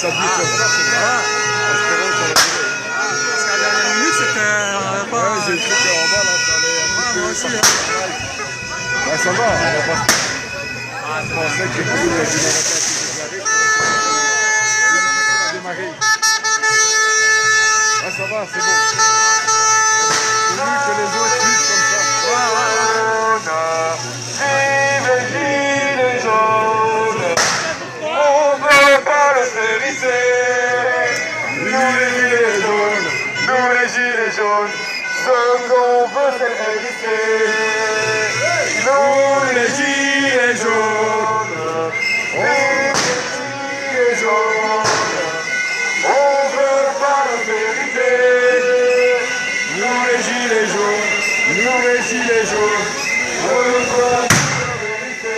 ça dure comme ça, c'est bien. Espérons que ça va durer. Parce qu'à la dernière minute, c'était pas... Ouais, j'ai cru qu'en bas, là, ça allait un petit peu... moi aussi, Ouais, ça va, on va pas... Je pensais que vous, il aurait été démarrer. Ah, ça va, c'est bon. C'est mieux que les autres suivent comme ça. Vive les gilets jaunes, on veut pas le servicer. Nous les gilets jaunes, ce qu'on veut c'est le résister. Nous les gilets jaunes, on veut pas le vérité. Nous les gilets jaunes, nous les gilets jaunes, on veut pas la vérité.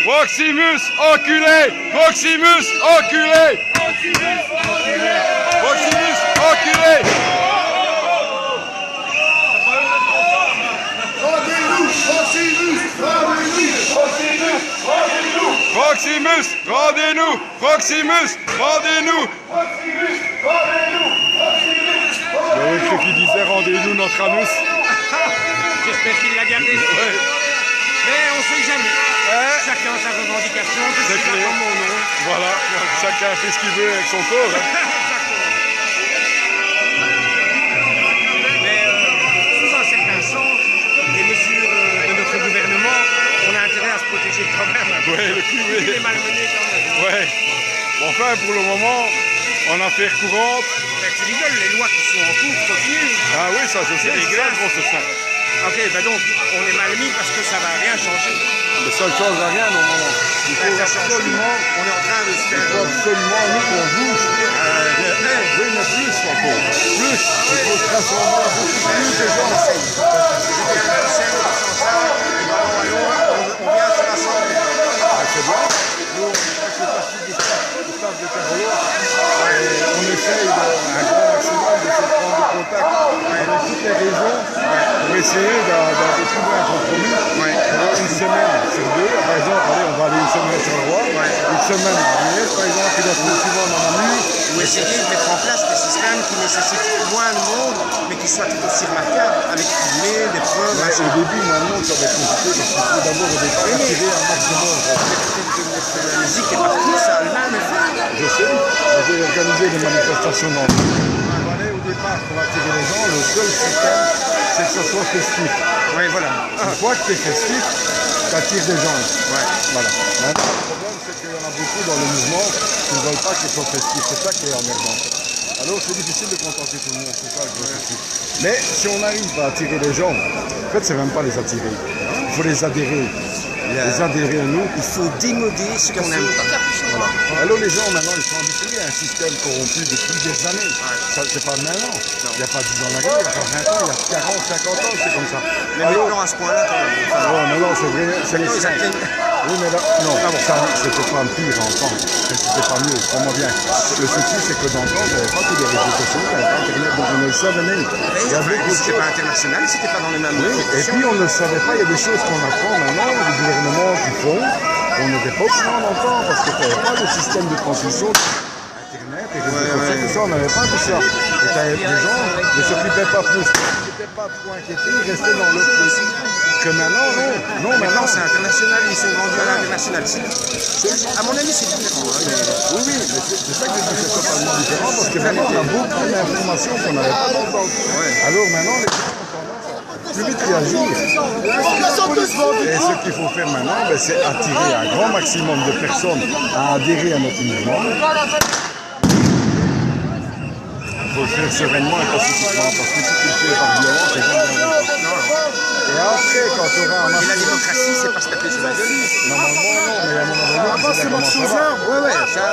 Proximus, enculé! Proximus, enculé! Proximus, enculé! Rendez-nous, Proximus, rendez-nous, Proximus, rendez-nous, Proximus, rendez-nous! Proximus, rendez-nous! Proximus, rendez-nous, Proximus, Oui, ceux qui disaient rendez-nous notre anus. J'espère qu'il l'a gardé. Mais on sait jamais. Chacun sa revendication, je suis là comme mon nom. Voilà, chacun fait ce qu'il veut avec son corps. Mais sous un certain sens, les mesures de notre gouvernement, on a intérêt à se protéger quand même. Ouais, le cul, Il est oui. malmené quand même. Ouais. Bon, enfin, pour le moment, en affaires courantes. Ben, tu rigoles, les lois qui sont en cours continuent. Ah oui, ça, je sais, c'est ça, gros, c'est ça. Ok, ben donc, on est mal mis parce que ça va rien changer. Mais ça ne change rien au moment. Il faut absolument, On est en train de se il faire... faut absolument, nous, qu'on bouge. Oui, mais plus encore. Plus. Il faut se rassembler beaucoup plus de gens. On vient se rassembler. C'est bien. Nous, on fait partie du staff de Carolo. On essaye un grand maximum de se prendre contact avec toutes les régions pour essayer de trouver un compromis pour une semaine sur deux. Par exemple, allez, on va aller une semaine sur le Roi, une semaine à Liège, par exemple, qui doit être souvent dans la mur. Ou essayer de mettre en place des systèmes qui nécessitent moins de monde, mais qui soient tout aussi remarquables, avec filmés, des preuves. Ouais, au début, maintenant, ça va être compliqué parce qu'il faut d'abord attirer un maximum. La musique est partie, ça a le même effet. Je sais, j'ai organisé des manifestations dans le Valais au départ pour attirer les gens. Le seul système, c'est que ça soit festif. Oui, voilà. Une fois que tu es festif, tu attires des gens. Ouais. Voilà. Maintenant, le problème, c'est qu'il y en a beaucoup dans le mouvement qui ne veulent pas qu'ils soient festifs. C'est ça qui est emmerdant. Alors, c'est difficile de contenter tout le monde. C'est ça le gros souci. Mais si on arrive à attirer les gens, en fait, c'est même pas les attirer. Il faut les adhérer. Les adhérer à nous. Il faut démoder ce qu'on n'aime pas. Voilà. Alors les gens maintenant ils sont habitués à un système corrompu depuis des années. Ça c'est pas maintenant. Il n'y a pas 10 ans d'arrière, il n'y a pas 20 ans, il y a 40, 50 ans, c'est comme ça. Mais maintenant, à ce point-là, quand même. Ouais, mais non, c'est vrai, c'est les Non, ils freins. atteignent. Oui, mais là, non, ça, c'était pas pire en temps. C'était pas mieux, comment bien. Le souci, c'est que dans le temps, il n'y avait pas tous les réseaux sociaux, il n'y avait pas Internet, donc on ne le savait même. Il y a beaucoup de C'était choses. pas international, c'était pas dans les mêmes Oui, et puis on ne le savait pas, il y a des choses qu'on apprend maintenant, les gouvernements qui font, on n'était pas au courant dans le temps, parce qu'il n'y avait pas de système de transmission. Internet et réseaux sociaux, tout ça, on n'avait pas tout ça. Et les gens ne s'occupaient pas plus. Ils n'étaient pas trop inquiétés, ils restaient dans leur petit. Que que maintenant, non. Non, Maintenant, maintenant. c'est international, ils sont vendus à l'international. À mon avis, c'est différent. Hein, mais... Oui, oui, mais c'est ça que je dis, c'est totalement différent parce que maintenant, on a beaucoup d'informations qu'on n'avait pas dans le temps. Alors maintenant, les gens ont tendance à plus vite réagir. Et ce qu'il faut faire maintenant, ben, c'est attirer un grand maximum de personnes à adhérer à notre mouvement. Il faut le faire sereinement et pacifiquement, parce que si tu le fais par violence, c'est pas et après, quand tu auras un Et la démocratie, c'est pas se taper sur la gueule. normalement, non, mais à un moment donné, c'est comment ça va. Ouais, ça,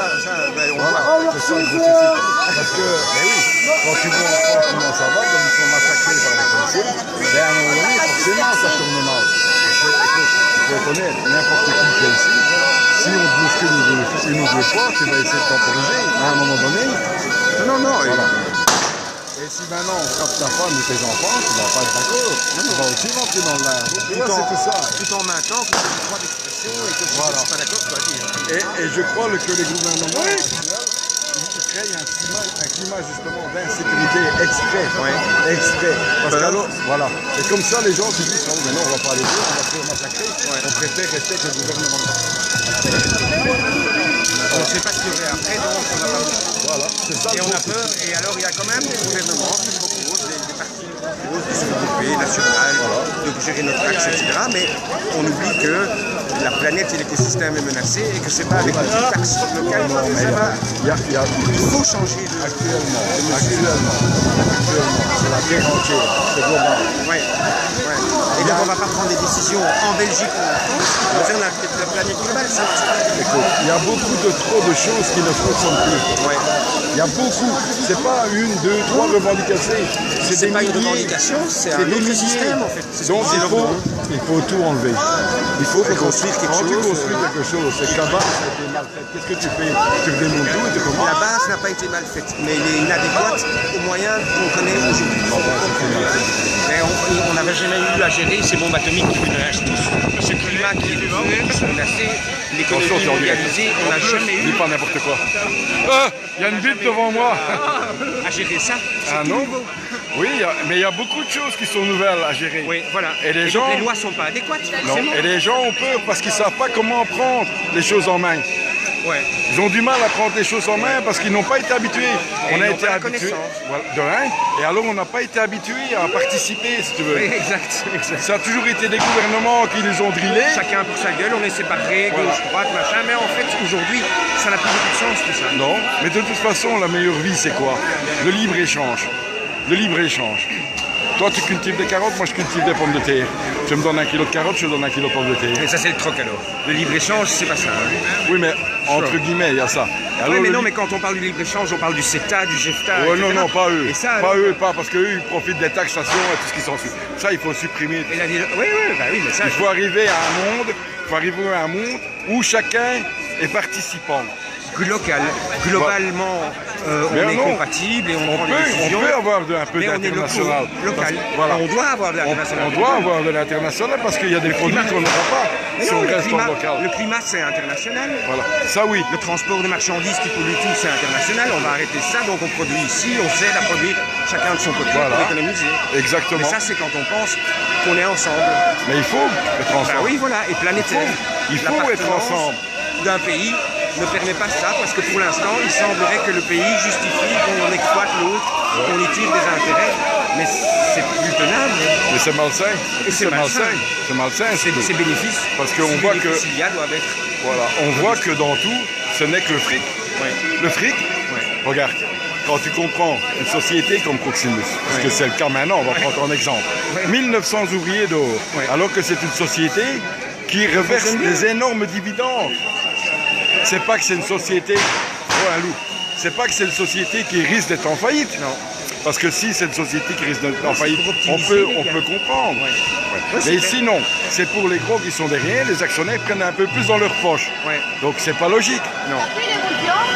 ben, on Voilà, voit. c'est ça le gros souci. Parce que, ben oui, quand tu vois en France comment ça va, comme ils sont massacrés par les policiers, ben à un moment donné, forcément, ça tourne mal. Il faut être honnête, n'importe qui qui est ici, si on te bouscule une ou deux fois, tu vas essayer de temporiser. À un moment donné, Non. voilà. Et si maintenant on frappe ta femme ou tes enfants, tu vas pas être d'accord. Tu vas aussi rentrer dans l'air. Tu vois, c'est tout ça. Tout en maintenant que tu as le droit d'expression et que si Voilà. tu n'es pas d'accord, tu dois le dire. Et je crois que les gouvernements actuels, ils créent un climat justement d'insécurité exprès. Exprès. Parce que alors, voilà. Et comme ça, les gens se disent, non, mais non, on va pas aller voir, on va se faire massacrer. On préfère rester avec le gouvernement. On ne sait pas ce qu'il y aurait après, donc on n'a pas peur. Voilà, c'est ça. Et on a peur, et alors il y a quand même des gouvernements qui proposent, des partis qui proposent de se regrouper national, de gérer notre axe, etc. Mais on oublie que la planète et l'écosystème est menacé et que c'est pas avec une petite taxe locale que ça va. Il faut changer de... Actuellement, c'est la terre entière, c'est global. Ouais. Et donc on va pas prendre des décisions en Belgique ou en France, on va faire la planète globale, ça marche pas. Écoute, il y a beaucoup trop de choses qui ne fonctionnent plus. Ouais. Il y a beaucoup. C'est pas une, deux, trois revendications. C'est des pas une milliers. revendication, c'est un C'est des autre milliers. système en fait. C'est ce Donc qu'on dit leur nom. il faut tout enlever. Il faut reconstruire quelque Quand tu chose. construis quelque chose, c'est que la base a été mal faite. Qu'est-ce que tu fais? Tu redémontes tout et tu commences. La base n'a pas été mal faite, mais elle est inadéquate aux moyens qu'on connaît aujourd'hui. Mais on n'avait jamais eu à gérer ces bombes atomiques qui menacent tous, ce climat qui est devenu, qui sont menacés, l'économie mondialisée, on n'a jamais Dis eu pas n'importe quoi. Il y a une bite devant moi. à gérer ça. Ah C'est tout non? nouveau. Oui, mais il y a beaucoup de choses qui sont nouvelles à gérer. Oui, voilà. Et les donc gens- les lois sont pas adéquates. Non. forcément. Et les gens ont peur parce qu'ils ne savent pas comment prendre les choses en main. Ouais. Ils ont du mal à prendre les choses en main parce qu'ils n'ont pas été habitués. Et On ils a n'ont été pas la habitués. connaissance. Voilà, de rien. Et alors on n'a pas été habitués à participer, si tu veux. Oui, exact. Ça a toujours été des gouvernements qui les ont drillés. Chacun pour sa gueule, on est séparés, gauche, droite, machin, mais en fait aujourd'hui, ça n'a plus beaucoup de sens tout ça. Non, mais de toute façon, la meilleure vie, c'est quoi? Le libre-échange. Le libre-échange. Toi, tu cultives des carottes, moi je cultive des pommes de terre. Tu me donnes 1 kilo de carottes, je te donne 1 kilo de pommes de terre. Et ça c'est le troc alors. Le libre-échange, c'est pas ça. Hein. Oui, mais entre guillemets, il y a ça. Et alors, Oui, mais le non, li- mais quand on parle du libre-échange, on parle du CETA, du GEFTA, Ouais, etc. non, pas eux. Et ça, Pas eux, parce qu'eux, ils profitent des taxations et tout ce qui s'ensuit. Ça, il faut supprimer. Oui, mais ça, Il faut arriver à un monde où chacun est participant. globalement, on Mais est non. compatible et on prend des On décisions. peut avoir un peu mais on est d'international. local. Voilà. On doit avoir de l'international. On doit avoir de l'international parce qu'il y a des produits qu'on n'aura pas Mais si non, on le reste en local. climat, c'est international. Voilà, ça oui. Le transport de marchandises qui pollue tout, c'est international. On va arrêter ça, donc on produit ici, on sait la produire chacun de son côté Voilà. pour économiser. Exactement. Mais ça, c'est quand on pense qu'on est ensemble. Mais il faut être ensemble. Bah oui, voilà, et planétaire. Il faut être L'appartenance ensemble. d'un pays ne permet pas ça, parce que pour l'instant, il semblerait que le pays justifie qu'on exploite l'autre, qu'on y tire des intérêts, mais c'est plus tenable. Mais c'est malsain. Et c'est malsain. C'est malsain. Ces bénéfices, Parce qu'on ces voit que, bénéfices il y a doivent être... voilà, on voit que dans tout, ce n'est que le fric. Ouais. Le fric, Ouais. regarde, quand tu comprends une société comme Proximus, parce que c'est le cas maintenant, on va prendre un exemple. Ouais. 1900 ouvriers dehors, Ouais. alors que c'est une société qui reverse fonctionne bien. des énormes dividendes. C'est pas que c'est une société, oh un loup, c'est pas que c'est une société qui risque d'être en faillite. Non. Parce que si c'est une société qui risque d'être en c'est faillite, pour on optimiser peut, les on gains. peut comprendre. Ouais. Ouais. Ouais, c'est Mais vrai. sinon, c'est pour les gros qui sont derrière, les actionnaires prennent un peu plus dans leur poche. Ouais. Donc c'est pas logique. Non.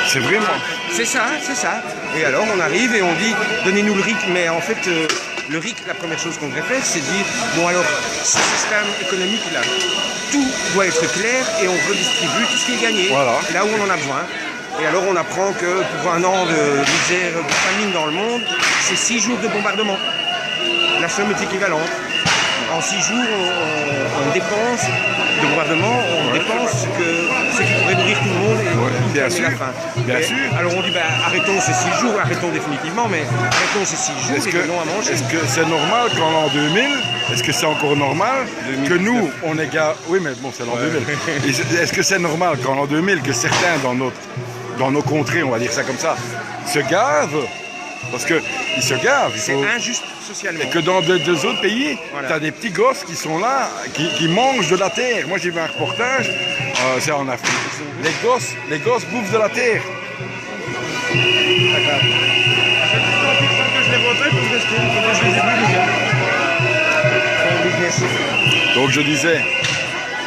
C'est vraiment. C'est ça, c'est ça. Et alors on arrive et on dit donnez-nous le RIC, mais en fait le RIC, la première chose qu'on devrait faire, c'est dire bon alors ce système économique là, tout doit être clair et on redistribue tout ce qui est gagné Voilà. là où on en a besoin. Et alors on apprend que pour un an de misère, de famine dans le monde, c'est 6 jours de bombardement. La somme est équivalente. En 6 jours, on dépense, le gouvernement, on dépense ce qui pourrait nourrir tout le monde et bien calmer sûr, la faim. bien Et sûr. Alors on dit, arrêtons ces 6 jours, arrêtons définitivement, mais arrêtons ces 6 jours et donnons à manger. Est-ce que c'est normal qu'en l'an 2000, est-ce que c'est encore normal que nous, on est oui mais bon c'est l'an 2000. Est-ce que c'est normal qu'en l'an 2000, que certains dans nos contrées, on va dire ça comme ça, se gavent? Parce qu'ils se gavent. C'est injuste socialement. Et que dans deux autres pays, Voilà. tu as des petits gosses qui sont là, qui mangent de la terre. Moi j'ai vu un reportage, c'est en Afrique. Les gosses bouffent de la terre. Donc je disais,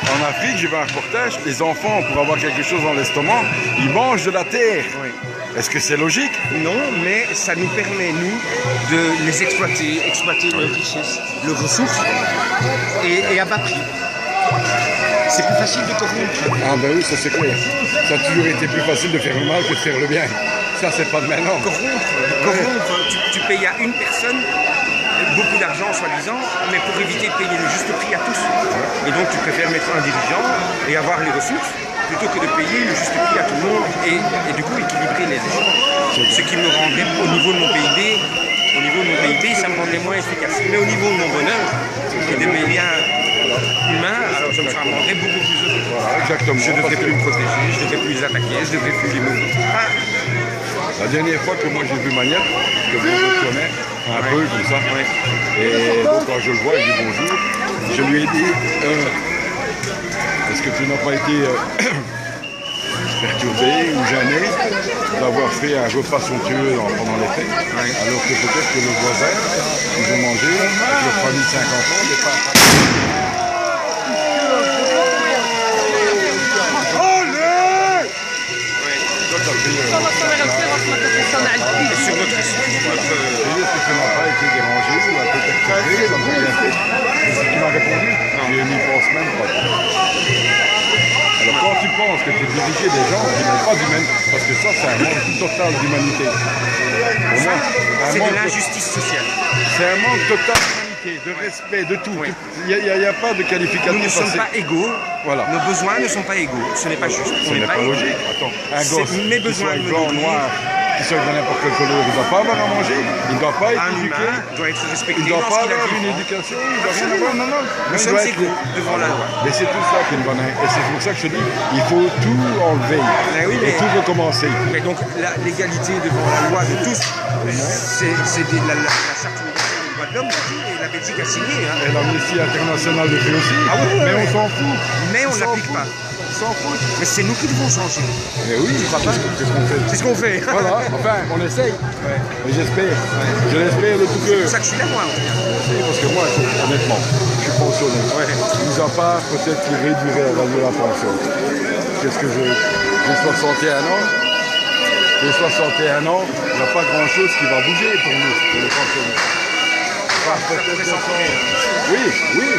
en Afrique, j'ai vu un reportage, les enfants, pour avoir quelque chose dans l'estomac, ils mangent de la terre. Oui. Est-ce que c'est logique? Non, mais ça nous permet, nous, de les exploiter leurs richesses, leurs ressources, et à bas prix. C'est plus facile de corrompre. Ah ben oui, ça c'est clair. Ça a toujours été plus facile de faire le mal que de faire le bien. Ça c'est pas de maintenant. Corrompre, tu payes à une personne beaucoup d'argent soi-disant, mais pour éviter de payer le juste prix à tous. Et donc tu préfères mettre un dirigeant et avoir les ressources plutôt que de payer le juste prix à tout le monde et du coup équilibrer les échanges. Ce qui me rendrait au niveau de mon PIB, ça me rendrait moins efficace. Mais au niveau de mon bonheur et de mes liens humains, alors ça me rendrait beaucoup plus heureux. Voilà, exactement. Je ne devrais plus me protéger, je ne devrais plus les attaquer, je ne devrais plus les mourir. La dernière fois que moi j'ai vu Magnette, que vous connaissez, un peu comme ça, et donc quand je le vois, je dis bonjour, je lui ai dit, est-ce que tu n'as pas été perturbé ou gêné d'avoir fait un repas somptueux pendant les fêtes, alors que peut-être que le voisin, ils ont mangé avec leur famille de 5 enfants, des pâtes. Sur notre Est-ce que tu n'as pas été dérangé ou un peu perturbé comme tu l'as fait? C'est ce qui m'a répondu. Je n'y pense même pas. Alors quand tu penses que tu diriges des gens qui n'ont pas d'humanité, parce que ça c'est un manque total d'humanité. Pour moi, c'est de l'injustice sociale. c'est un manque total d'humanité, de respect, de tout. Oui. Il n'y a pas de qualificatif. Nous ne sommes pas égaux, Voilà. nos besoins ne sont pas égaux, ce n'est pas juste. Ce n'est pas égaux. logique. Attends, un C'est gosse mes qui besoins soit de me blanc, nourrir. noir, qui soit de n'importe quelle couleur, il ne doit pas avoir à manger, il ne doit pas être Un éduqué. humain doit être respecté Il ne doit dans pas ce qu'il a avoir une dit. éducation, il ne doit rien avoir, non. Nous Il sommes doit être- égaux devant la loi. Mais c'est tout ça qui est une bonne. Et c'est pour ça que je te dis, il faut tout enlever Mais oui, et mais- tout recommencer. Mais donc l'égalité devant la loi de tous, c'est la charte universelle des droits de l'homme et la Belgique a signé. Hein. Et l'Amnesty International le fait aussi, Ah oui, mais oui. on s'en fout. Mais on s'en n'applique fout. pas. On s'en fout. Mais c'est nous qui devons changer. Mais oui, tu crois pas? C'est ce qu'on fait. C'est ce qu'on fait. Voilà, enfin, on essaye. Et j'espère. Je l'espère de tout C'est cœur. pour ça que je suis là, moi. Parce que moi, honnêtement, je suis pensionné. Mis à part, peut-être qu'il réduirait la valeur de la pension. Qu'est-ce que j'ai 61 ans. J'ai 61 ans, il n'y a pas grand-chose qui va bouger pour nous, pour les pensionnés. Enfin, peut-être 200. Oui,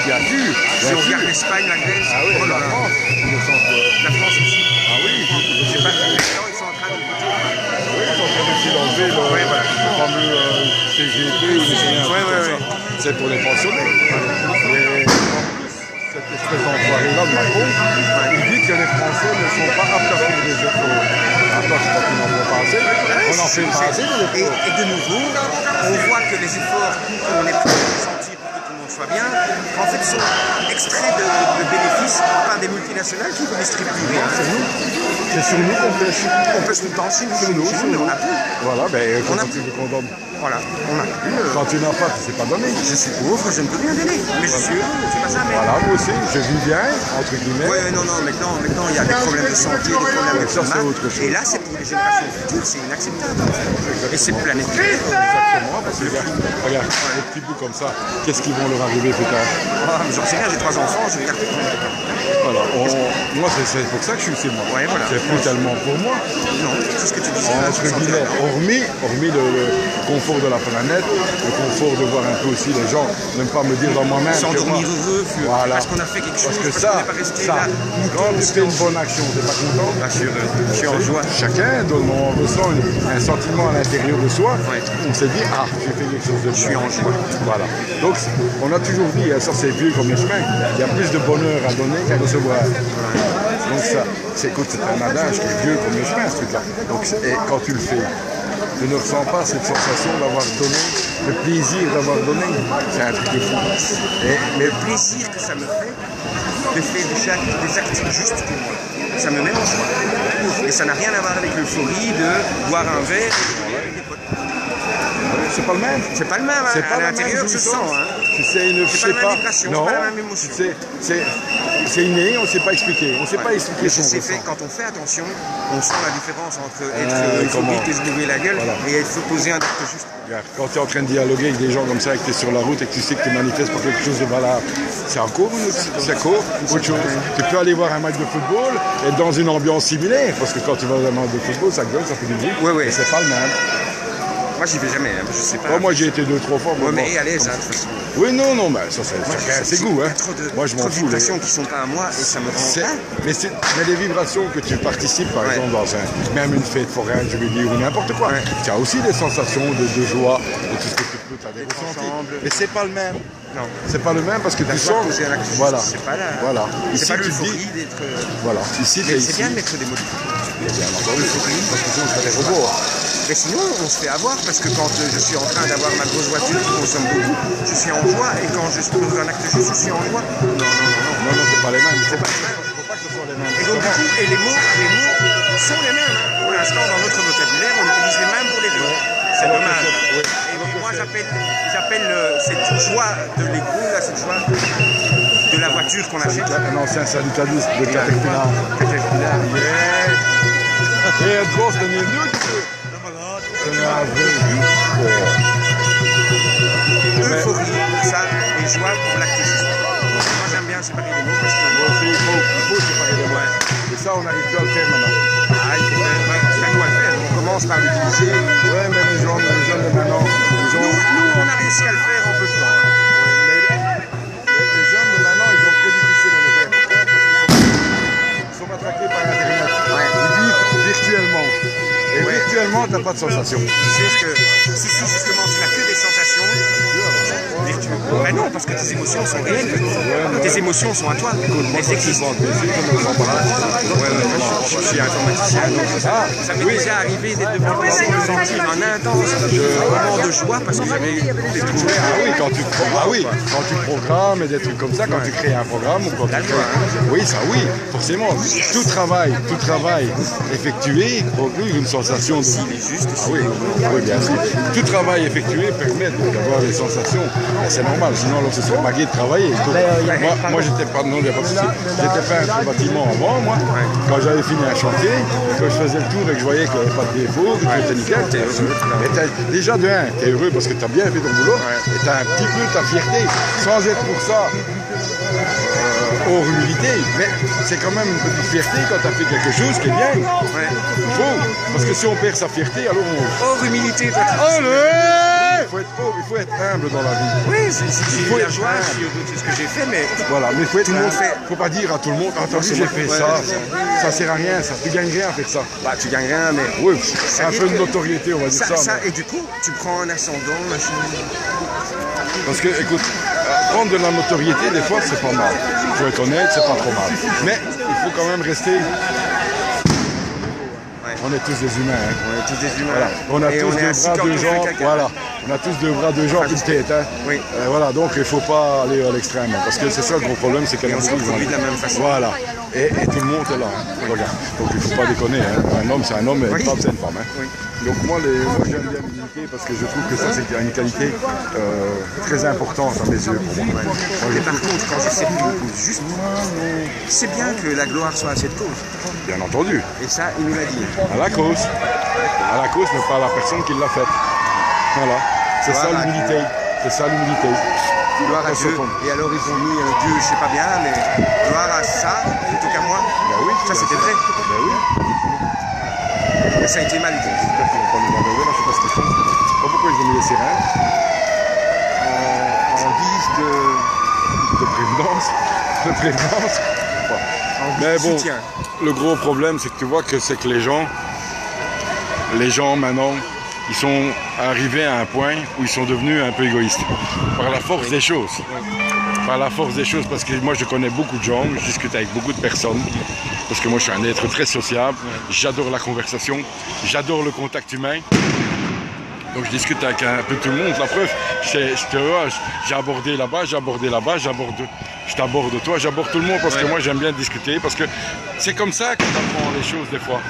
bien sûr. Si bien on sûr. regarde l'Espagne, la Grèce, Ah oui, oh là la là. France, La France aussi. Ah oui, Je sais pas, les gens ils sont en train de voter. oui, ils sont en train d'essayer d'enlever le fameux CGP ou les rien Ouais, comme ouais, ça. C'est pour les pensionnés. Et en plus, cette espèce d'enfoiré-là de Macron, il dit que les Français ne sont pas aptes à faire des efforts. Attends, je crois qu'ils n'en font pas assez. On en fait pas assez des Et efforts. de nouveau, on voit que les efforts qu'on est prêt à sentir pour que tout le monde soit bien, en fait, sont extraits de bénéfices par des multinationales qui ne distribuent rien. C'est sur nous qu'on fait. On peut se penser sur nous, mais on a plus. Voilà, ben, On a- comment tu veux qu'on donne? Voilà, on a plus. Quand tu n'as pas, tu ne sais pas donner. Je suis pauvre, je ne peux rien donner. Mais je suis heureux, c'est pas ça, mais. Voilà, moi aussi, je vis bien, entre guillemets. Ouais, non, maintenant, il y a des problèmes de santé, des problèmes de Ça, c'est climat. autre chose. Et là, c'est pour les générations futures, c'est inacceptable. Et c'est planétaire. Exactement, parce que regarde, les petits bouts comme ça, qu'est-ce qui vont leur arriver plus tard? Ah, mais j'en sais rien, j'ai 3 enfants, je regarde. Voilà, moi c'est pour ça que je suis ici, moi. Ouais, voilà. C'est plus tellement pour moi, Non, c'est ce que tu disais. entre guillemets, hormis le confort de la planète, le confort de voir un peu aussi les gens, ne pas me dire dans moi-même que moi, S'endormir heureux, voilà. parce qu'on a fait quelque chose, Parce que parce ça, qu'on n'est pas resté ça, là. quand tu fais une bonne action, t'es pas content? Bah, je suis en joie. Chacun, on ressent un sentiment à l'intérieur de soi, Ouais. on s'est dit, ah, j'ai fait quelque chose de bien. Je suis en joie. Voilà. Donc, on a toujours dit, hein, ça c'est vieux comme les chemins, il y a plus de bonheur à donner qu'à recevoir. Donc ça, écoute, c'est un adage qui est vieux comme les chemins, ce truc-là. Donc, et quand tu le fais, tu ne ressens pas cette sensation d'avoir donné, le plaisir d'avoir donné. C'est un truc de fou. Mais le plaisir que ça me fait de faire des actes justes pour moi, ça me met en joie. Et ça n'a rien à voir avec l'euphorie de boire un verre et de rigoler avec des potes. C'est pas le même. C'est pas le même, C'est hein. pas À la l'intérieur, même je jouissance. sens. Hein. C'est une, je C'est sais pas la même vibration, non, c'est pas la même émotion. C'est inné, on ne sait pas expliquer. On ne sait pas expliquer Mais son c'est ressent. fait, quand on fait attention, on sent la différence entre être euphorique et se bourrer la gueule et être poser un acte juste. Regarde, quand tu es en train de dialoguer avec des gens comme ça et que tu es sur la route et que tu sais que tu manifestes pour quelque chose de valable, c'est encore autre chose. Tu peux aller voir un match de football et être dans une ambiance similaire, parce que quand tu vas dans un match de football, ça gueule, ça fait du bruit, Ouais. et c'est pas le même. Moi, j'y vais jamais, hein. Je sais pas. Oh, moi j'ai été 2-3 fois. Ouais, mais à l'aise, hein, de toute façon. Oui, non, mais ça c'est goût. Hein. Moi je m'en trop de fous. vibrations qui sont pas à moi et ça me rend. Mais les vibrations que tu participes, par exemple, dans même une fête foraine, je veux dire, ou n'importe quoi, tu as aussi des sensations de joie, de tout ce que tu peux, tu as des ressentis. Mais c'est pas le même. Non. C'est pas le même parce que tu sens. Voilà. C'est pas là. Voilà. C'est Ici, pas tu l'euphorie dis. d'être. Voilà. Ici, tu es C'est ici. bien de mettre des mots. Bien entendu, parce que sinon, je serais des robots. Mais sinon, on se fait avoir parce que quand je suis en train d'avoir ma grosse voiture qui consomme beaucoup, je suis en joie et quand je pose un acte juste, je suis en joie. Non, c'est pas les mêmes. Il faut pas que ce soit les mêmes. Et donc, du coup, les mots sont les mêmes. Hein. Pour l'instant, dans notre vocabulaire, on utilise les mêmes pour les deux. C'est dommage. Et moi, j'appelle cette joie de l'ego, cette joie de la voiture qu'on achète. Un ancien syndicaliste de Caterpillar. Et het was er niet nu. Euphorie, ça, et joie pour l'acte juste. Moi, j'aime bien séparer les mots parce que. Moi aussi, il faut séparer les mots. Et ça, on n'arrive plus à le faire maintenant. Ah, il faut faire, c'est à quoi le faire. On commence par l'utiliser. Ouais, mais les jeunes de maintenant, Nous, on a réussi à le faire en peu de temps. Hein. Les jeunes de maintenant, ils sont très difficiles à le faire. Ils sont matraqués par Internet. Ils vivent virtuellement. Et virtuellement, tu n'as pas de sensation. Tu sais ce que. Si justement tu n'as que des sensations virtuelles. Ben non, parce que tes émotions sont réelles. Tes émotions sont à toi. Elles existent. Je suis informaticien. Ça m'est déjà arrivé d'être devant le PC et de sentir un intense moment de joie parce que j'avais des trucs. Ah oui, quand tu programmes et des trucs comme ça, quand tu crées un programme ou quand tu crées... Oui, ça oui, forcément. Tout travail effectué procure une sensation de... Ah oui, bien sûr. Tout travail effectué permet d'avoir des sensations. C'est normal, sinon on se serait magué de travailler. Moi j'étais pas... Non, il n'y a pas de souci. J'étais peintre de bâtiment avant, moi. Quand j'avais fini un chantier, quand je faisais le tour et que je voyais qu'il n'y avait pas de défaut, que tout était nickel, t'es heureux. Déjà de un, t'es heureux parce que t'as bien fait ton boulot et t'as un petit peu ta fierté, sans être pour ça hors humilité, mais c'est quand même une petite fierté quand t'as fait quelque chose qui est bien. Il faut, parce que si on perd sa fierté, alors on... Hors humilité, toi. Il faut être humble dans la vie. Oui, j'ai eu la joie, je suis heureux de ce que j'ai fait, mais... Voilà, mais il faut être tout le monde fait. Faut pas dire à tout le monde, attends, j'ai fait ça sert à rien, ça, tu gagnes rien avec ça. Bah, tu gagnes rien, mais... Oui, un peu de notoriété, on va dire ça. Et du coup, tu prends un ascendant, machin... Parce que, écoute, prendre de la notoriété, des fois, c'est pas mal. Il faut être honnête, c'est pas trop mal. Mais il faut quand même rester... On est tous des humains. Hein. On est tous des humains. Voilà. On a tous deux bras, deux jambes. Voilà. On a tous deux bras, deux jambes, une tête. Hein. Oui. Voilà, donc il ne faut pas aller à l'extrême. Parce que c'est ça le gros problème, c'est qu'elle on se reproduit de la même façon. Voilà. Et tout le monde est là. Hein. Regarde. Donc il ne faut pas déconner. Hein. Un homme, c'est un homme, et une femme, c'est une femme. Hein. Oui. Donc moi j'aime bien m'imiter parce que je trouve que ça c'est une qualité très importante à mes yeux pour moi. Mais par contre, quand je sais une cause juste, c'est bien que la gloire soit à cette cause. Bien entendu. Et ça, il nous l'a dit. À la cause, mais pas à la personne qui l'a faite. Voilà. C'est ça l'humilité. C'est ça l'humilité. Gloire à Dieu. Et alors ils ont mis Dieu, je sais pas bien, mais gloire à ça, plutôt qu'à moi. Ben oui. Ça c'était vrai. Ben oui. Mais ça a été mal dit. Je sais pas pourquoi ils ont mis les sirènes en guise de prévenance. Mais bon, le gros problème c'est que tu vois que c'est que les gens maintenant ils sont arrivés à un point où ils sont devenus un peu égoïstes. Par la force des choses. Par la force des choses, parce que moi je connais beaucoup de gens, je discute avec beaucoup de personnes, parce que moi je suis un être très sociable, j'adore la conversation, j'adore le contact humain. Donc je discute avec un peu tout le monde. La preuve, j'ai abordé là-bas, je t'aborde toi, j'aborde tout le monde parce que moi j'aime bien discuter, parce que c'est comme ça qu'on apprend les choses des fois.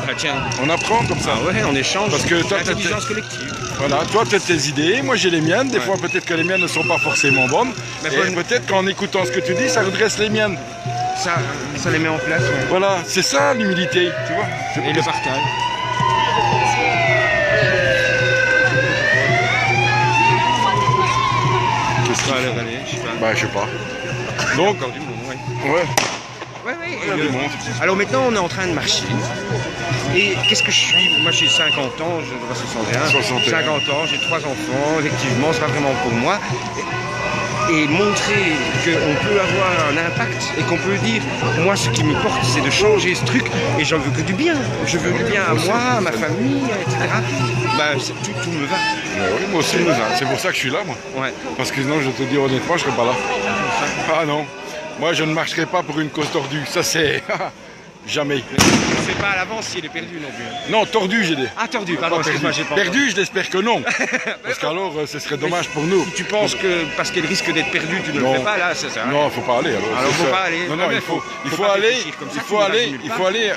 Ah, tiens. On apprend comme ça. Ah ouais, on échange. Parce que toi, l'intelligence collective. Voilà, toi tu as tes idées, moi j'ai les miennes. Des fois peut-être que les miennes ne sont pas forcément bonnes. Mais peut-être qu'en écoutant ce que tu dis, ça redresse les miennes. Ça les met en place. Ouais. Voilà, c'est ça l'humilité, tu vois. Et le partage. Je sais pas. Donc, encore du monde, ouais. Ouais. Ouais. Alors maintenant, on est en train de marcher. Et qu'est-ce que je suis? Moi, j'ai 50 ans, je dois 61. 50 ans, j'ai 3 enfants. Effectivement, c'est pas vraiment pour moi. Et montrer qu'on peut avoir un impact et qu'on peut dire, moi, ce qui me porte, c'est de changer ce truc. Et j'en veux que du bien. Je veux du bien à moi, à ma famille, etc. Bah, tout me va. Oui, moi aussi, c'est pour ça que je suis là, moi. Ouais. Parce que sinon, je te dis honnêtement, je serais pas là. Ah non, moi je ne marcherai pas pour une cause tordue, ça c'est... Jamais. On ne sait pas à l'avance s'il est perdu non plus. Non, tordu j'ai dit. Ah, tordu, pardon, excuse-moi, j'ai pas perdu, je l'espère que non. Parce qu'alors, ce serait dommage pour nous. Si tu penses que parce qu'elle risque d'être perdue, tu ne le fais pas, là, c'est ça. Non, il ne faut pas aller. Alors, il ne faut pas aller. Non, il faut aller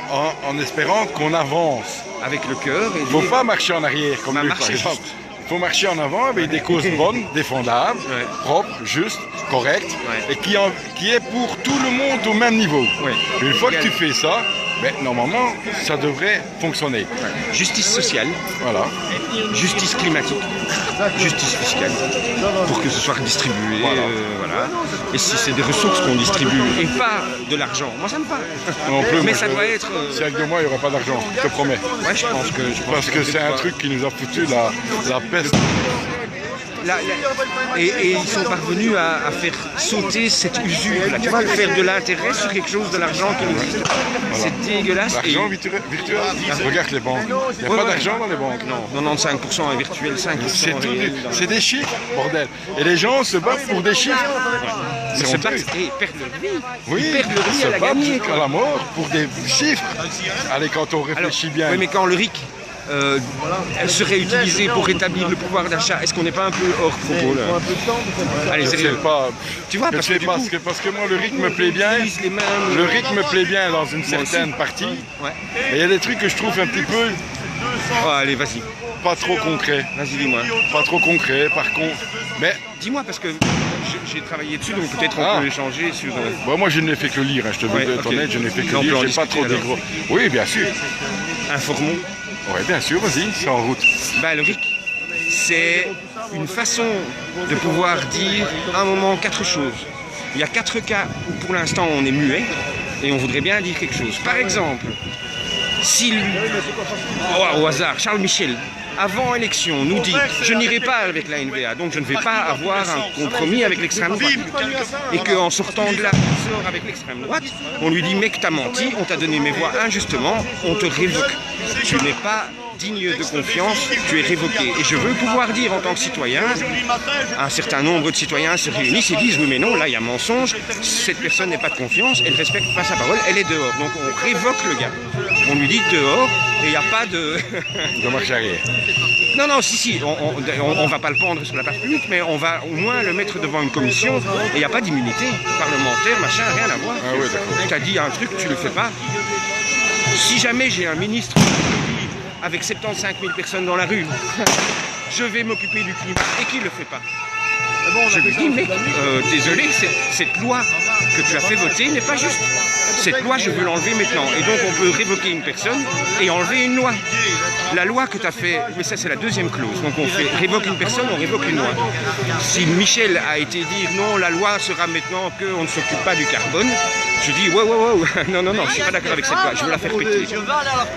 en espérant qu'on avance. Avec le cœur. Il ne faut pas marcher en arrière, comme lui, par exemple. Il faut marcher en avant avec des causes bonnes, défendables, propres, justes, correctes, et qui est pour tout le monde au même niveau. Une fois que tu fais ça, ben, normalement, ça devrait fonctionner. Justice sociale, voilà. Justice climatique, justice fiscale, pour que ce soit redistribué. Voilà. Et si c'est des ressources qu'on distribue et pas de l'argent, moi ça me parle. Non plus, mais ça doit être. Si avec de moi, il n'y aura pas d'argent, je te promets. Ouais, je pense que. Parce que c'est un truc qui nous a foutu la peste. Et ils sont parvenus à faire sauter cette usure, là, tu vois, faire de l'intérêt sur quelque chose de l'argent qui existe. Voilà. C'est dégueulasse. L'argent virtuel. Regarde les banques. Il n'y a pas d'argent dans les banques. Non, 95% est virtuel, 5% c'est c'est des chiffres, bordel. Et les gens se battent pour des chiffres. Ils se battent et perdent leur vie. Oui, ils perdent leur vie à la gagner. À la mort pour des chiffres. Allez, quand on réfléchit bien. Oui, mais quand le RIC serait utilisé pour rétablir le pouvoir d'achat, est-ce qu'on n'est pas un peu hors propos là? Allez, sérieux. Tu vois, parce que moi le rythme me plaît bien. Le rythme me plaît bien dans une certaine partie. Mais il y a des trucs que je trouve un petit peu. Oh, allez, vas-y. Pas trop concret. Vas-y, dis-moi. Pas trop concret, par contre. Mais dis-moi, parce que j'ai travaillé dessus, donc peut-être on peut échanger sur. Bon, moi, je n'ai fait que lire. Hein, je te veux être honnête, je n'ai fait que lire. J'ai pas trop de gros. Oui, bien sûr. Informons. Oui, bien sûr, vas-y, c'est en route. Ben, le RIC, c'est une façon de pouvoir dire à un moment 4 choses. Il y a 4 cas où pour l'instant on est muet et on voudrait bien dire quelque chose. Par exemple, si au hasard, Charles Michel, avant élection, nous dit « Je n'irai pas avec la NVA, donc je ne vais pas avoir un compromis avec l'extrême droite. » Et qu'en sortant de là, il sort avec l'extrême droite, on lui dit « Mec, t'as menti, on t'a donné mes voix injustement, on te révoque. Tu n'es pas digne de confiance, tu es révoqué. » Et je veux pouvoir dire en tant que citoyen, un certain nombre de citoyens se réunissent et disent « Oui mais non, là il y a mensonge, cette personne n'est pas de confiance, elle ne respecte pas sa parole, elle est dehors. » Donc on révoque le gars. On lui dit dehors et il n'y a pas de... de marche arrière. Non, si, on va pas le pendre sur la place publique, mais on va au moins le mettre devant une commission et il n'y a pas d'immunité parlementaire, machin, rien à voir. Ah ouais, d'accord. Tu as dit un truc, tu le fais pas. Si jamais j'ai un ministre avec 75 000 personnes dans la rue, je vais m'occuper du climat et qui ne le fait pas. Je lui dis, mec, désolé, cette loi que tu as fait voter n'est pas juste. Cette loi, je veux l'enlever maintenant. Et donc, on peut révoquer une personne et enlever une loi. La loi que tu as fait, mais ça, c'est la deuxième clause. Donc, on révoque une personne, on révoque une loi. Si Michel a été dire non, la loi sera maintenant qu'on ne s'occupe pas du carbone, je dis, wow, non, je ne suis pas d'accord avec cette loi, je veux la faire péter.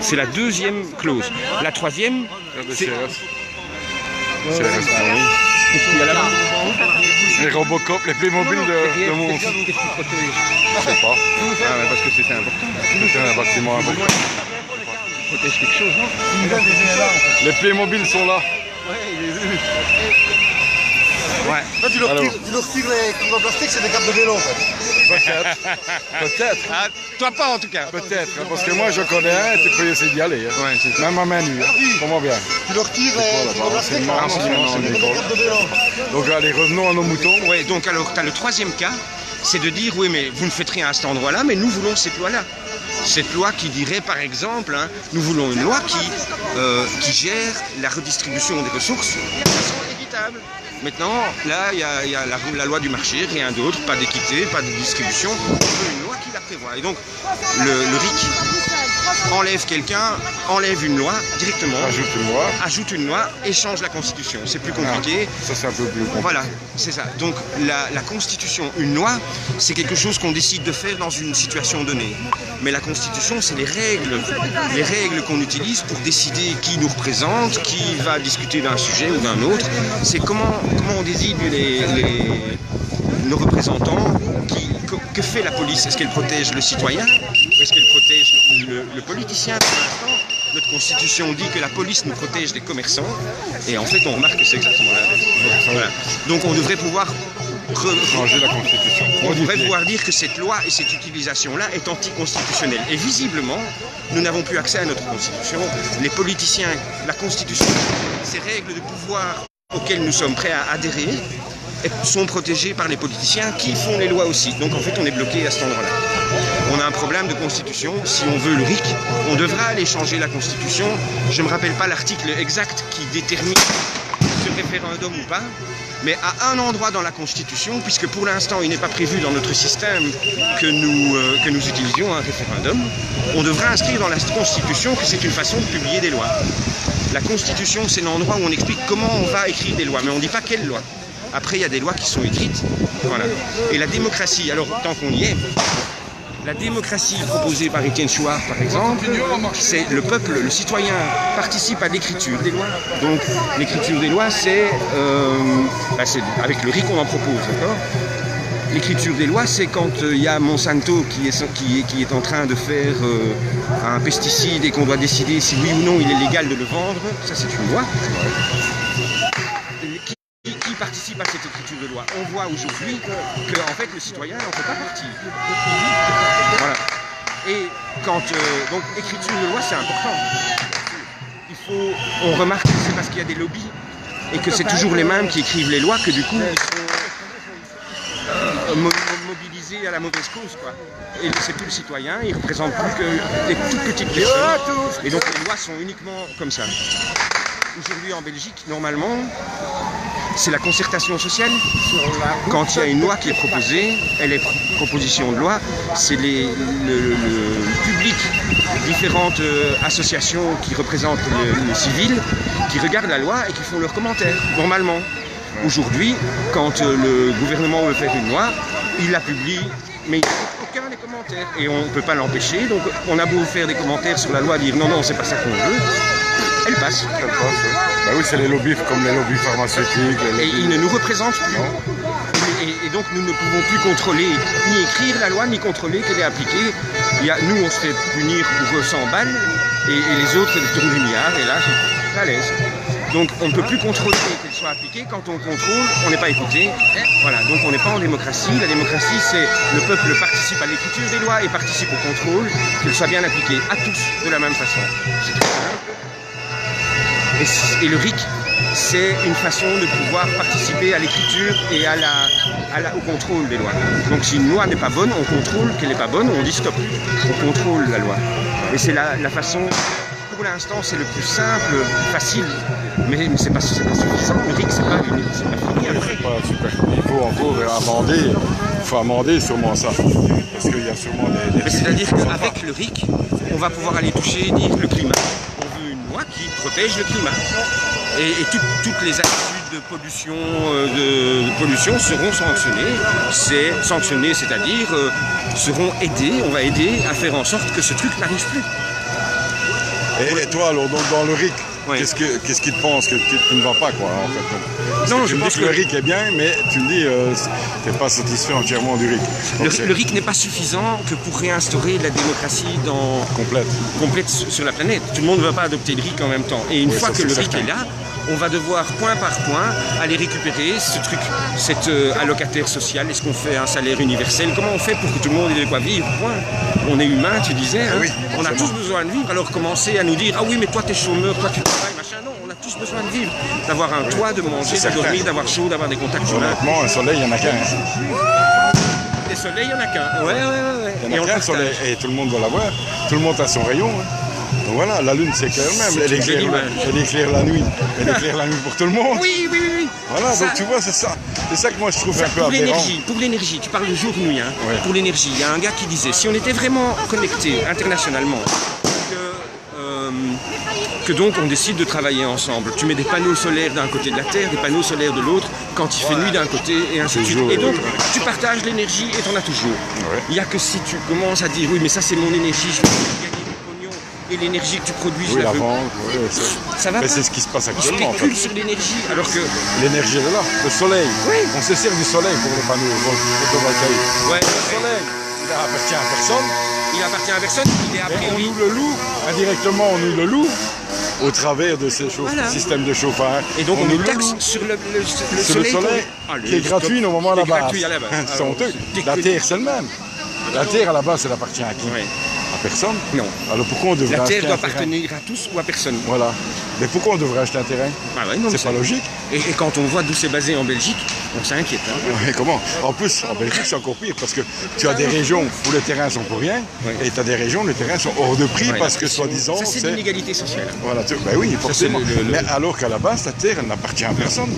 C'est la deuxième clause. La troisième, c'est... Qu'est-ce qu'il y a là-bas? Les Robocop, les Playmobil de mon... Qu'est-ce que tu protèges? Je sais pas. Ah, parce que c'était important. C'était un bâtiment important. protège quelque chose, non? Les Playmobil sont là. Ouais, il est vu. Ouais. Là, tu leur tires les cours en plastique, c'est des câbles de vélo en fait. Peut-être. Peut-être. Ah, toi pas en tout cas. Peut-être. Parce que moi, je connais un, tu peux essayer d'y aller. Hein. Ouais, c'est ça. Même à main nue. Comment bien. Tu leur tires les cours en plastique, c'est des câbles de vélo. Donc allez, revenons à nos moutons. Ouais, donc alors, tu as le troisième cas, c'est de dire, oui, mais vous ne faites rien à cet endroit-là, mais nous voulons cette loi-là. Cette loi qui dirait, par exemple, hein, nous voulons une loi qui gère la redistribution des ressources de façon équitable. Maintenant, là, il y a la loi du marché, rien d'autre, pas d'équité, pas de distribution. On veut une loi qui la prévoit. Et donc, le RIC enlève quelqu'un, enlève une loi directement, ajoute une loi et change la Constitution. C'est plus compliqué. Ça, c'est un peu plus compliqué. Voilà, c'est ça. Donc, la Constitution, une loi, c'est quelque chose qu'on décide de faire dans une situation donnée. Mais la Constitution, c'est les règles qu'on utilise pour décider qui nous représente, qui va discuter d'un sujet ou d'un autre. C'est comment on désigne nos représentants, que fait la police? Est-ce qu'elle protège le citoyen ou est-ce qu'elle protège le politicien? Pour l'instant, notre Constitution dit que la police nous protège des commerçants et en fait on remarque que c'est exactement l'inverse. Voilà. Donc on devrait pouvoir changer la Constitution. On devrait pouvoir dire que cette loi et cette utilisation-là est anticonstitutionnelle. Et visiblement, nous n'avons plus accès à notre Constitution. Les politiciens, la Constitution, ces règles de pouvoir auxquelles nous sommes prêts à adhérer sont protégées par les politiciens qui font les lois aussi. Donc en fait, on est bloqué à cet endroit-là. On a un problème de Constitution. Si on veut le RIC, on devra aller changer la Constitution. Je ne me rappelle pas l'article exact qui détermine ce référendum ou pas. Mais à un endroit dans la Constitution, puisque pour l'instant il n'est pas prévu dans notre système que nous utilisions un référendum, on devra inscrire dans la Constitution que c'est une façon de publier des lois. La Constitution, c'est l'endroit où on explique comment on va écrire des lois, mais on ne dit pas quelles lois. Après, il y a des lois qui sont écrites. Voilà. Et la démocratie, alors tant qu'on y est, la démocratie proposée par Étienne Chouard, par exemple, c'est le peuple, le citoyen participe à l'écriture des lois. Donc l'écriture des lois, c'est avec le RIC on en propose, d'accord ? L'écriture des lois, c'est quand il y a Monsanto qui est en train de faire un pesticide et qu'on doit décider si oui ou non il est légal de le vendre. Ça, c'est une loi. Qui participe à cette écriture de loi? On voit aujourd'hui que en fait, le citoyen n'en fait pas partie. Voilà. Et quand donc écriture de loi, c'est important. On remarque que c'est parce qu'il y a des lobbies et que c'est toujours les mêmes qui écrivent les lois que du coup ils sont mobilisés à la mauvaise cause, quoi. Et c'est plus le citoyen, il ne représente plus que les toutes petites personnes. Et donc les lois sont uniquement comme ça. Aujourd'hui en Belgique, normalement, c'est la concertation sociale. Quand il y a une loi qui est proposée, elle est proposition de loi, c'est le public, différentes associations qui représentent le civil, qui regardent la loi et qui font leurs commentaires, normalement. Aujourd'hui, quand le gouvernement veut faire une loi, il la publie, mais il n'y a aucun des commentaires. Et on ne peut pas l'empêcher, donc on a beau faire des commentaires sur la loi, dire non, non, c'est pas ça qu'on veut. Elle passe. Elle passe, oui. Bah oui, c'est les lobbies comme les lobbies pharmaceutiques. Et ils ne nous représentent plus. Et donc nous ne pouvons plus contrôler, ni écrire la loi, ni contrôler qu'elle est appliquée. Nous, on se fait punir pour 100 balles, et les autres tournent du milliard, et là, c'est à l'aise. Donc on ne peut plus contrôler qu'elle soit appliquée. Quand on contrôle, on n'est pas écouté. Voilà, donc on n'est pas en démocratie. La démocratie, c'est le peuple participe à l'écriture des lois et participe au contrôle, qu'elles soient bien appliquées à tous de la même façon. C'est très simple. Et le RIC, c'est une façon de pouvoir participer à l'écriture et au contrôle des lois. Donc si une loi n'est pas bonne, on contrôle qu'elle n'est pas bonne, on dit stop. On contrôle la loi. Et c'est la façon, pour l'instant, c'est le plus simple, facile, mais c'est pas suffisant. Le RIC, c'est pas fini après. Voilà, super. Il faut encore amender. Il faut amender sûrement ça. Parce qu'il y a sûrement des c'est-à-dire qu'avec le RIC, on va pouvoir aller toucher, dire le climat. Qui protège le climat. Et toutes les attitudes de pollution seront sanctionnées. C'est-à-dire seront aidées, on va aider à faire en sorte que ce truc n'arrive plus. Et toi, alors, donc, dans le RIC, Ouais. Qu'est-ce qui te pense que tu ne vas pas, quoi, en fait. Parce Non, que je tu me pense dis que le que- RIC est bien, mais tu me dis tu n'es pas satisfait entièrement du RIC. Donc, c'est Le RIC n'est pas suffisant que pour réinstaurer la démocratie complète. complète sur la planète. Tout le monde ne va pas adopter le RIC en même temps. Et une Oui, fois ça, que c'est le RIC certain. est là, on va devoir point par point aller récupérer ce truc, cet allocataire social. Est-ce qu'on fait un salaire universel? Comment on fait pour que tout le monde ait de quoi vivre? Point. On est humain, tu disais. Hein. Oui, On a absolument. tous besoin de vivre. Alors commencer à nous dire, ah oui, mais toi t'es chômeur, toi tu travailles, machin. Non, on a tous besoin de vivre, d'avoir un toit, de manger, c'est de certain. dormir, d'avoir chaud, d'avoir des contacts humains. Honnêtement, un soleil, il n'y en a qu'un. Hein. Des soleils, il n'y en a qu'un. Ouais. Il n'y Et en on a qu'un partage. soleil. Et tout le monde va l'avoir. Tout le monde a son rayon. Hein. Donc voilà, la lune, c'est clair même. C'est Elle une jolie éclaire, image. elle éclaire la nuit. Elle éclaire la nuit pour tout le monde. Oui. Voilà, Ça- donc tu vois, c'est ça. C'est ça que moi je trouve un peu Pour aberrant. l'énergie, tu parles de jour-nuit, hein. Ouais. Pour l'énergie, il y a un gars qui disait, si on était vraiment connecté internationalement, que donc on décide de travailler ensemble, tu mets des panneaux solaires d'un côté de la Terre, des panneaux solaires de l'autre, quand il fait nuit d'un côté, et ainsi de suite. Toujours, Et donc, ouais. tu partages l'énergie et t'en as toujours. Ouais. Il n'y a que si tu commences à dire, oui, mais ça c'est mon énergie, je vais gagner du pognon, et l'énergie que tu produis, je Oui, la la veux. vente, ouais, Ça va mais pas. c'est ce qui se passe Ils actuellement en fait. spéculent sur l'énergie, alors que... L'énergie elle est là, le soleil. Oui. On se sert du soleil pour les panneaux photovoltaïques. Ouais, Le soleil, il appartient à personne. il appartient à personne, il est a Et on priori... nous le loue, indirectement on nous le loue, au travers de ces Voilà. systèmes de chauffage. Et donc on nous nous le taxe loue. sur le C'est le soleil Allez, qui est stop. gratuit normalement à la Qui est base. gratuit à la base. C'est Alors, honteux. c'est La déconné. terre c'est le même. La terre à la base elle appartient à qui? Ouais. À personne. Non. Alors pourquoi on devrait La acheter terre doit un terrain? appartenir à tous ou à personne. Voilà. Mais pourquoi on devrait acheter un terrain? Ah ouais, non, mais C'est pas logique. Et quand on voit d'où c'est basé en Belgique, on s'inquiète. Hein. Ouais, comment? En plus, en Belgique, c'est encore pire parce que tu as des régions où les terrains sont pour rien Ouais. et tu as des régions où les terrains sont hors de prix Ouais, parce la que pression. soi-disant, Ça, c'est c'est. l'inégalité sociale. Voilà, ben oui, forcément. c'est le- Mais alors qu'à la base, la terre, elle n'appartient à personne.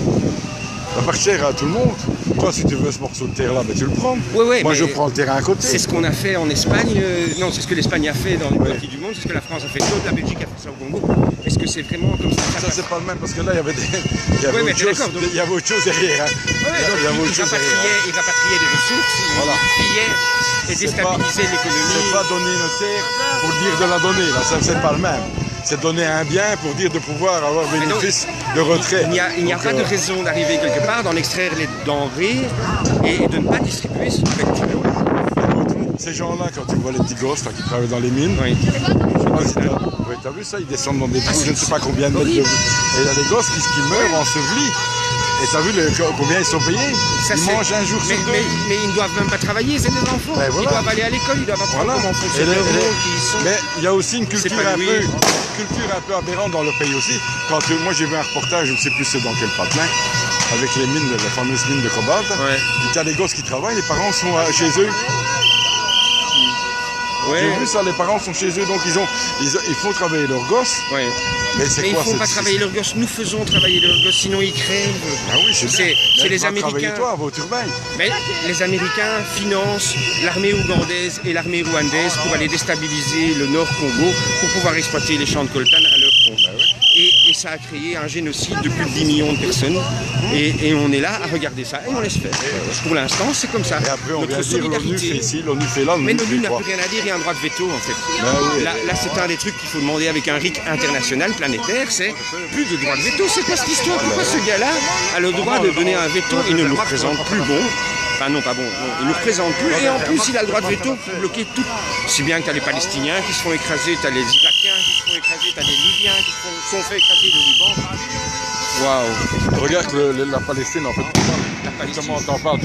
Elle appartient à tout le monde. Toi, si tu veux ce morceau de terre-là, ben, tu le prends. Ouais, Moi, mais je prends le terrain à côté. C'est ce qu'on a fait en Espagne. Non, c'est ce que l'Espagne a fait dans les parties du monde. C'est ce que la France a fait d'autres. La Belgique a fait ça au Congo. Est-ce que c'est vraiment comme ça? Ça, c'est pas le même parce que là, il y avait, il y avait, Ouais, mais autre, t'es chose, d'accord, donc- il y avait autre chose derrière. Hein. Ouais, il y donc avait il autre chose derrière. il rapatriait des ressources, Voilà. il pillait et C'est déstabilisait pas- l'économie. C'est pas donner une terre pour dire de la donner. Là, ça, c'est pas le même. C'est donner un bien pour dire de pouvoir avoir bénéfice de retrait. Il n'y a Donc, pas de raison d'arriver quelque part, d'en extraire les denrées et de ne pas distribuer ce fait. Ces gens-là, quand tu vois les petits gosses là, qui travaillent dans les mines, Oui. t'as vu ça, ils descendent dans des trous, je ne sais pas combien de mètres de... horrible. Et il y a des gosses qui meurent ensevelis. Et t'as vu combien ils sont payés? Ça, Ils c'est- mangent un jour mais, sur deux. mais ils ne doivent même pas travailler, c'est des enfants. Ben voilà. Ils doivent aller à l'école, ils doivent apprendre Voilà. comment Et fonctionne le monde, qui ils sont. Mais il y a aussi une culture pas un, lui. peu, culture un peu aberrante dans le pays aussi. Quand moi j'ai vu un reportage, je ne sais plus c'est dans quel patelin, avec les mines, les fameuses mines de cobalt. Ouais. Il y a des gosses qui travaillent, les parents sont chez eux. Ouais. J'ai vu ça, les parents sont chez eux, donc ils font travailler leurs gosses. Ouais. Mais c'est Mais ils quoi ne font pas cette- travailler leurs gosses, nous faisons travailler leurs gosses, sinon ils crèvent. Ah oui, c'est bien. C'est Mais les va Américains. travailler toi, va au turbin. Mais les Américains financent l'armée ougandaise et l'armée rwandaise pour aller déstabiliser le Nord Congo pour pouvoir exploiter les champs de coltan à leur compte. Et ça a créé un génocide de plus de 10 millions de personnes. Et on est là à regarder ça et on laisse faire. Pour l'instant, c'est comme ça. Et après, on vient Notre dire l'ONU fait solidarité. ici, l'ONU fait là, Mais l'ONU l'ONU fait n'a quoi. plus rien à dire, il y a un droit de veto en fait. oui. Là c'est un des trucs qu'il faut demander avec un RIC international planétaire, c'est plus de droit de veto. C'est quoi cette histoire? Pourquoi ce gars-là a le droit de donner un veto et ne le représente plus bon? Enfin non, pas bon, non, il ne nous représente plus et en plus il a le droit de veto pour bloquer tout. Si bien que tu as les Palestiniens qui se font écraser, tu as les Irakiens qui se font écraser, tu as les Libyens qui se font fait écraser, le Liban. Waouh, Regarde la Palestine, en fait. la Palestine. Comment t'en parles?